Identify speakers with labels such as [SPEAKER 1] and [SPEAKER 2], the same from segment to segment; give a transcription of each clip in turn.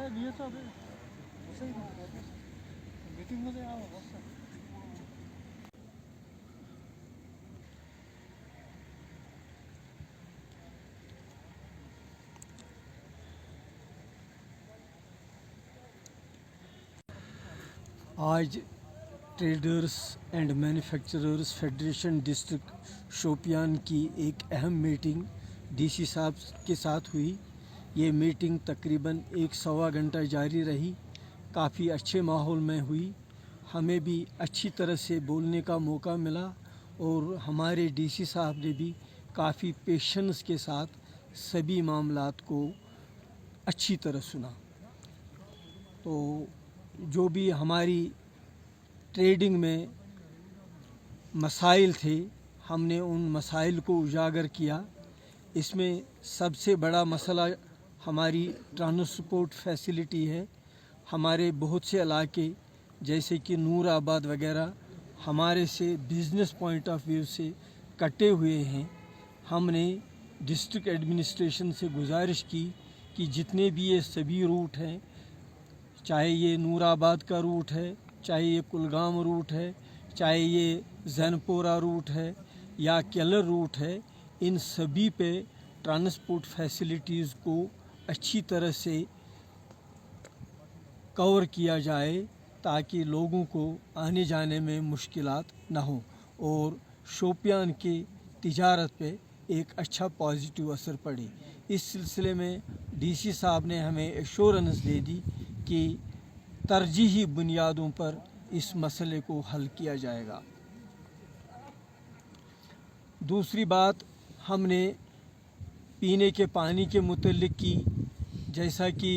[SPEAKER 1] आज traders and manufacturers federation district Shopian की एक अहम मीटिंग डीसी साहब के साथ हुई। ये मीटिंग तकरीबन 1-1.25 घंटा जारी रही। काफ़ी अच्छे माहौल में हुई। हमें भी अच्छी तरह से बोलने का मौका मिला और हमारे डीसी साहब ने भी काफ़ी पेशेंस के साथ सभी मामलात को अच्छी तरह सुना। तो जो भी हमारी ट्रेडिंग में मसाइल थे, हमने उन मसाइल को उजागर किया। इसमें सबसे बड़ा मसला हमारी ट्रांसपोर्ट फैसिलिटी है। हमारे बहुत से इलाके जैसे कि नूर आबाद वगैरह हमारे से बिज़नेस पॉइंट ऑफ व्यू से कटे हुए हैं। हमने डिस्ट्रिक्ट एडमिनिस्ट्रेशन से गुजारिश की कि जितने भी ये सभी रूट हैं, चाहे ये नूराबाद का रूट है, चाहे ये कुलगाम रूट है, चाहे ये जैनपोरा रूट है या केलर रूट है, इन सभी पे ट्रांसपोर्ट फैसिलिटीज़ को अच्छी तरह से कवर किया जाए ताकि लोगों को आने जाने में मुश्किलात ना हो और शोपियान के तिजारत पे एक अच्छा पॉजिटिव असर पड़े। इस सिलसिले में डीसी साहब ने हमें एश्योरेंस दे दी कि तरजीही बुनियादों पर इस मसले को हल किया जाएगा। दूसरी बात हमने पीने के पानी के मुतल्लिक की, जैसा कि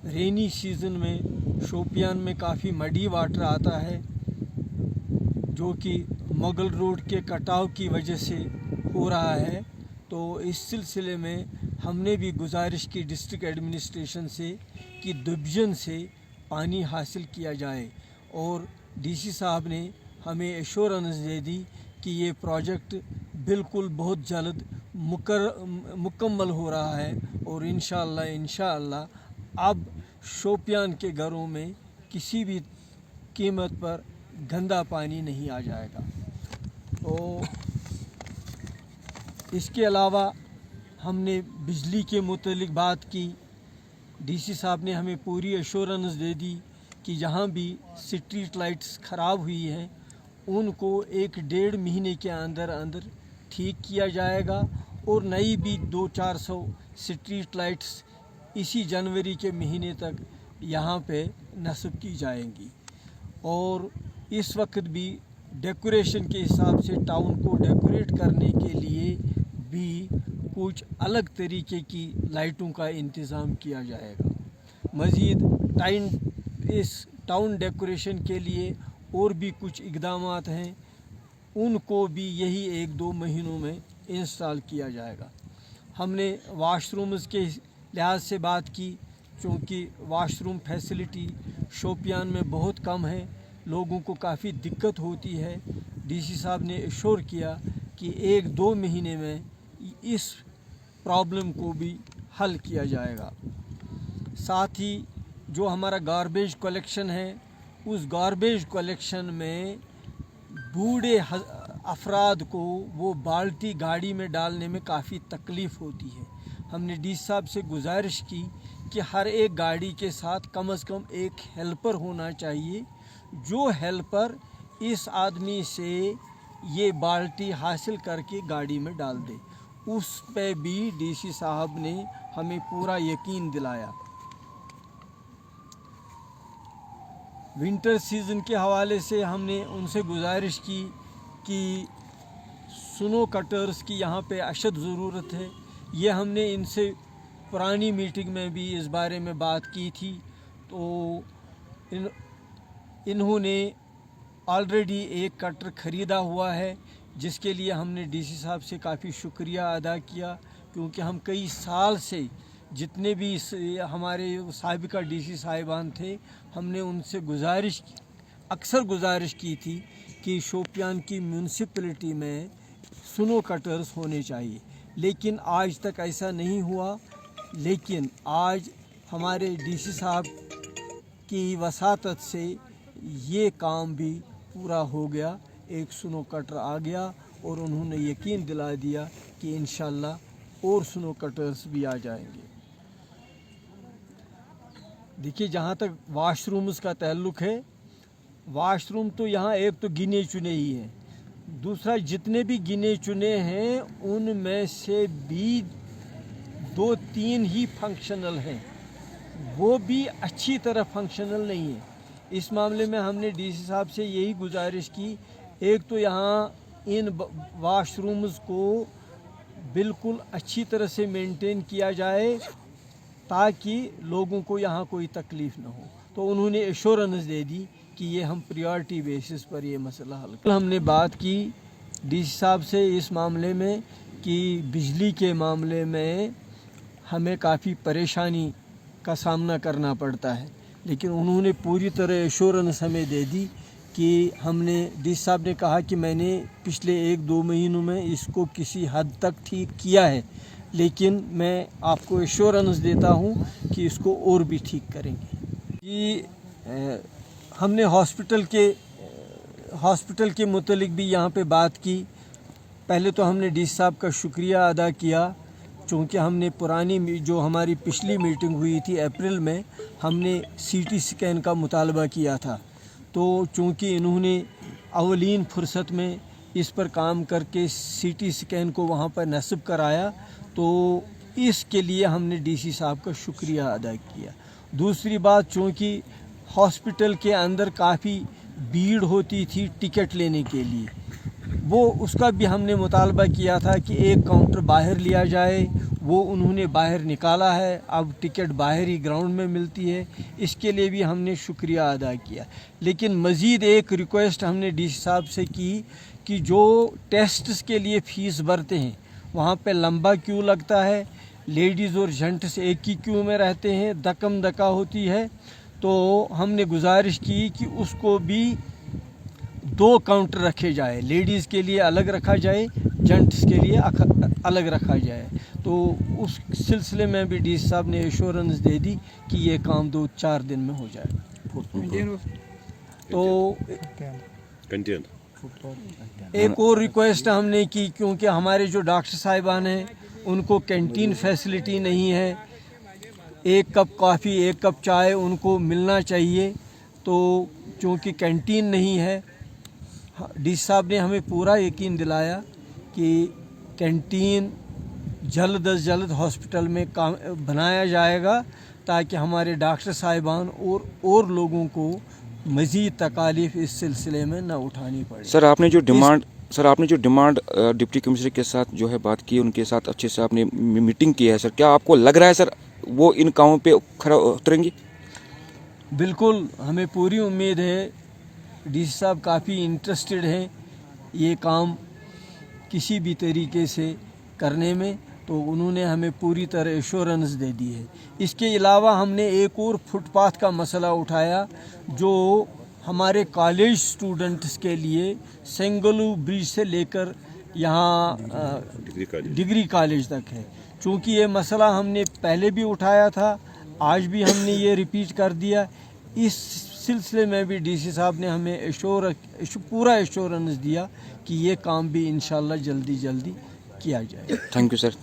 [SPEAKER 1] रेनी सीज़न में शोपियान में काफ़ी मडी वाटर आता है जो कि मुगल रोड के कटाव की वजह से हो रहा है। तो इस सिलसिले में हमने भी गुजारिश की डिस्ट्रिक्ट एडमिनिस्ट्रेशन से कि डिवीज़न से पानी हासिल किया जाए और डीसी साहब ने हमें एश्योरेंस दे दी कि ये प्रोजेक्ट बिल्कुल बहुत जल्द मुकम्मल हो रहा है और इंशाअल्लाह अब शोपियान के घरों में किसी भी कीमत पर गंदा पानी नहीं आ जाएगा। तो इसके अलावा हमने बिजली के मुतल्लिक बात की। डीसी साहब ने हमें पूरी एश्योरेंस दे दी कि जहाँ भी स्ट्रीट लाइट्स ख़राब हुई हैं उनको 1-1.5 महीने के अंदर अंदर ठीक किया जाएगा और नई भी 200-400 स्ट्रीट लाइट्स इसी जनवरी के महीने तक यहाँ पे नस्ब की जाएंगी। और इस वक्त भी डेकोरेशन के हिसाब से टाउन को डेकोरेट करने के लिए भी कुछ अलग तरीके की लाइटों का इंतज़ाम किया जाएगा। मज़ीद इस टाउन डेकोरेशन के लिए और भी कुछ इक़दामात हैं, उनको भी यही 1-2 महीनों में इंस्टॉल किया जाएगा। हमने वाशरूम्स के लिहाज से बात की, क्योंकि वाशरूम फैसिलिटी शोपियान में बहुत कम है, लोगों को काफ़ी दिक्कत होती है। डीसी साहब ने एश्योर किया कि 1-2 महीने में इस प्रॉब्लम को भी हल किया जाएगा। साथ ही जो हमारा गार्बेज कलेक्शन है, उस गार्बेज कलेक्शन में बूढ़े अफराद को वो बाल्टी गाड़ी में डालने में काफ़ी तकलीफ़ होती है। हमने डी साहब से गुजारिश की कि हर एक गाड़ी के साथ कम से कम एक हेल्पर होना चाहिए, जो हेल्पर इस आदमी से ये बाल्टी हासिल करके गाड़ी में डाल दे। उस पे भी डीसी साहब ने हमें पूरा यकीन दिलाया। विंटर सीज़न के हवाले से हमने उनसे गुजारिश की कि स्नो कटर्स की यहाँ पे अशद ज़रूरत है। ये हमने इनसे पुरानी मीटिंग में भी इस बारे में बात की थी। तो इन्होंने ऑलरेडी एक कटर ख़रीदा हुआ है, जिसके लिए हमने डीसी साहब से काफ़ी शुक्रिया अदा किया, क्योंकि हम कई साल से जितने भी हमारे साबिका डीसी साहिबान थे, हमने उनसे अक्सर गुजारिश की थी कि शोपियान की म्यूनसिपलिटी में स्नो कटर्स होने चाहिए, लेकिन आज तक ऐसा नहीं हुआ। लेकिन आज हमारे डीसी साहब की वसातत से ये काम भी पूरा हो गया, एक स्नो कटर आ गया और उन्होंने यकीन दिला दिया कि इंशाल्लाह और स्नो कटर्स भी आ जाएंगे। देखिए, जहाँ तक वाशरूम्स का ताल्लुक़ है, वाशरूम तो यहाँ एक तो गिने चुने ही हैं, दूसरा जितने भी गिने चुने हैं उनमें से भी 2-3 ही फंक्शनल हैं, वो भी अच्छी तरह फंक्शनल नहीं है। इस मामले में हमने डीसी साहब से यही गुजारिश की, एक तो यहाँ इन वाशरूम्स को बिल्कुल अच्छी तरह से मेंटेन किया जाए ताकि लोगों को यहाँ कोई तकलीफ़ ना हो। तो उन्होंने एश्योरेंस दे दी कि ये हम प्रायोरिटी बेसिस पर ये मसला हल करें। हमने बात की डीसी साहब से इस मामले में कि बिजली के मामले में हमें काफ़ी परेशानी का सामना करना पड़ता है, लेकिन उन्होंने पूरी तरह एश्योरेंस हमें दे दी कि हमने डीसी साहब ने कहा कि मैंने पिछले 1-2 महीनों में इसको किसी हद तक ठीक किया है, लेकिन मैं आपको एश्योरेंस देता हूँ कि इसको और भी ठीक करेंगे। ये हमने हॉस्पिटल के मुतालिक भी यहाँ पे बात की। पहले तो हमने डीसी साहब का शुक्रिया अदा किया, चूँकि हमने पुरानी जो हमारी पिछली मीटिंग हुई थी अप्रैल में, हमने सीटी स्कैन का मुतालबा किया था। तो चूँकि इन्होंने अवलीन फुर्सत में इस पर काम करके सीटी स्कैन को वहाँ पर नस्ब कराया, तो इसके लिए हमने डीसी साहब का शुक्रिया अदा किया। दूसरी बात, चूँकि हॉस्पिटल के अंदर काफ़ी भीड़ होती थी टिकट लेने के लिए, वो उसका भी हमने मुतालबा किया था कि एक काउंटर बाहर लिया जाए, वो उन्होंने बाहर निकाला है। अब टिकट बाहर ही ग्राउंड में मिलती है, इसके लिए भी हमने शुक्रिया अदा किया। लेकिन मज़ीद एक रिक्वेस्ट हमने डीसी साहब से की कि जो टेस्ट्स के लिए फ़ीस भरते हैं वहाँ पे लंबा क्यू लगता है, लेडीज़ और जेंट्स एक ही क्यू में रहते हैं, धक्कम धक्का होती है। तो हमने गुजारिश की कि उसको भी 2 काउंटर रखे जाए, लेडीज़ के लिए अलग रखा जाए, जेंट्स के लिए अलग रखा जाए। तो उस सिलसिले में भी डीसी साहब ने एश्योरेंस दे दी कि ये काम 2-4 दिन में हो जाएगा। तो एक और रिक्वेस्ट हमने की, क्योंकि हमारे जो डॉक्टर साहिबान हैं उनको कैंटीन फैसिलिटी नहीं है, 1 कप कॉफ़ी 1 कप चाय उनको मिलना चाहिए। तो चूँकि कैंटीन नहीं है, डीसी साहब ने हमें पूरा यकीन दिलाया कि कैंटीन जल्द अज जल्द हॉस्पिटल में काम बनाया जाएगा, ताकि हमारे डॉक्टर साहिबान और लोगों को मज़ीद तकालीफ इस सिलसिले में न उठानी पड़े।
[SPEAKER 2] सर आपने जो डिमांड डिप्टी कमिश्नर के साथ जो है बात की, उनके साथ अच्छे से आपने मीटिंग की है सर, क्या आपको लग रहा है सर वो इन कामों पे खरा उतरेंगी?
[SPEAKER 1] बिल्कुल, हमें पूरी उम्मीद है। डीसी साहब काफ़ी इंटरेस्टेड हैं ये काम किसी भी तरीके से करने में, तो उन्होंने हमें पूरी तरह एश्योरेंस दे दी है। इसके अलावा हमने एक और फुटपाथ का मसला उठाया, जो हमारे कॉलेज स्टूडेंट्स के लिए सेंगलू ब्रिज से लेकर यहाँ डिग्री कॉलेज तक है। चूँकि ये मसला हमने पहले भी उठाया था, आज भी हमने ये रिपीट कर दिया। इस सिलसिले में भी डीसी साहब ने हमें पूरा एश्योरेंस दिया कि ये काम भी इंशाल्लाह जल्दी किया जाए।
[SPEAKER 2] Thank you sir.